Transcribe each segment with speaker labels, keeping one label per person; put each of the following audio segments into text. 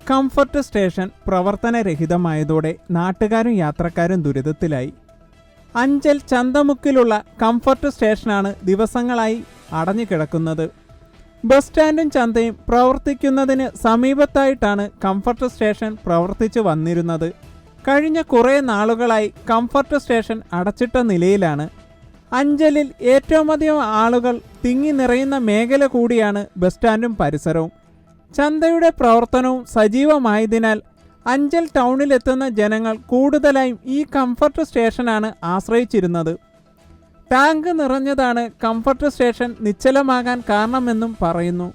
Speaker 1: Comfort station പ്രവർത്തനരഹിതമായതോടെ നാട്ടുകാരും യാത്രക്കാരും ദുരിതത്തിലായി. Anchal ചന്തമുക്കിലുള്ള comfort സ്റ്റേഷനാണ് ദിവസങ്ങളായി അടഞ്ഞുകിടക്കുന്നത്. ബസ് സ്റ്റാൻഡും ചന്തയും പ്രവർത്തിക്കുന്നതിന് സമീപത്തായിട്ടാണ് കംഫർട്ട് സ്റ്റേഷൻ പ്രവർത്തിച്ചു വന്നിരുന്നത്. കഴിഞ്ഞ കുറേ നാളുകളായി കംഫർട്ട് സ്റ്റേഷൻ അടച്ചിട്ട നിലയിലാണ്. അഞ്ചലിൽ ഏറ്റവും അധികം ആളുകൾ തിങ്ങി നിറയുന്ന മേഖല കൂടിയാണ് ബസ് സ്റ്റാൻഡും പരിസരവും. ചന്തയുടെ പ്രവർത്തനവും സജീവമായതിനാൽ അഞ്ചൽ ടൗണിലെത്തുന്ന ജനങ്ങൾ കൂടുതലായും ഈ കംഫർട്ട് സ്റ്റേഷനാണ് ആശ്രയിച്ചിരുന്നത്. ടാങ്ക് നിറഞ്ഞതാണ് കംഫർട്ട് സ്റ്റേഷൻ നിശ്ചലമാകാൻ കാരണമെന്നും പറയുന്നു.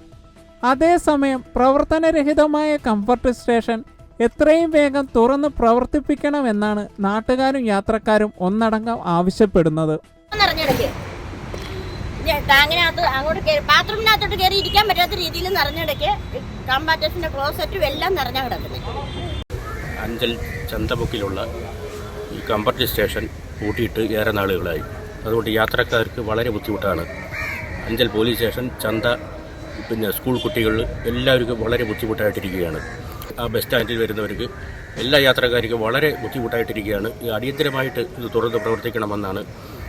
Speaker 1: അതേസമയം പ്രവർത്തനരഹിതമായ കംഫർട്ട് സ്റ്റേഷൻ എത്രയും വേഗം തുറന്ന് പ്രവർത്തിപ്പിക്കണമെന്നാണ് നാട്ടുകാരും യാത്രക്കാരും ഒന്നടങ്കം ആവശ്യപ്പെടുന്നത്.
Speaker 2: ടാങ്കിനകത്ത് അങ്ങോട്ട് ബാത്റൂമിനകത്തോട്ട് കയറി ഇരിക്കാൻ പറ്റാത്ത രീതിയിൽ നിറഞ്ഞിടയ്ക്ക് കമ്പാർട്ട്മെന്റിന്റെ ക്ലോസറ്റും എല്ലാം നിറഞ്ഞാ കിടക്കുന്നത്.
Speaker 3: അഞ്ചൽ ചന്തമുക്കിലുള്ള ഈ കംഫർട്ട് സ്റ്റേഷൻ പൂട്ടിയിട്ട് ഏറെ നാളുകളായി. അതുകൊണ്ട് യാത്രക്കാർക്ക് വളരെ ബുദ്ധിമുട്ടാണ്. അഞ്ചൽ പോലീസ് സ്റ്റേഷൻ, ചന്ത, സ്കൂൾ കുട്ടികൾ എല്ലാവർക്കും വളരെ ബുദ്ധിമുട്ടായിട്ടിരിക്കുകയാണ്. ആ ബസ് സ്റ്റാൻഡിൽ വരുന്നവർക്ക് എല്ലാ യാത്രക്കാർക്കും വളരെ ബുദ്ധിമുട്ടായിട്ടിരിക്കുകയാണ്. അടിയന്തരമായിട്ട് ഇത് തുറന്ന് പ്രവർത്തിക്കണമെന്നാണ്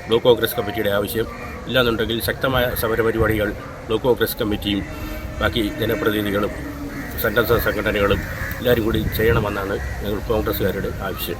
Speaker 3: ബ്ലോക്ക് കോൺഗ്രസ് കമ്മിറ്റിയുടെ ആവശ്യം. ഇല്ലാന്നുണ്ടെങ്കിൽ ശക്തമായ സമരപരിപാടികൾ ബ്ലോക്ക് കോൺഗ്രസ് കമ്മിറ്റിയും ബാക്കി ജനപ്രതിനിധികളും സന്നദ്ധ സംഘടനകളും എല്ലാവരും കൂടി ചെയ്യണമെന്നാണ് ഞങ്ങൾ കോൺഗ്രസ്സുകാരുടെ ആവശ്യം.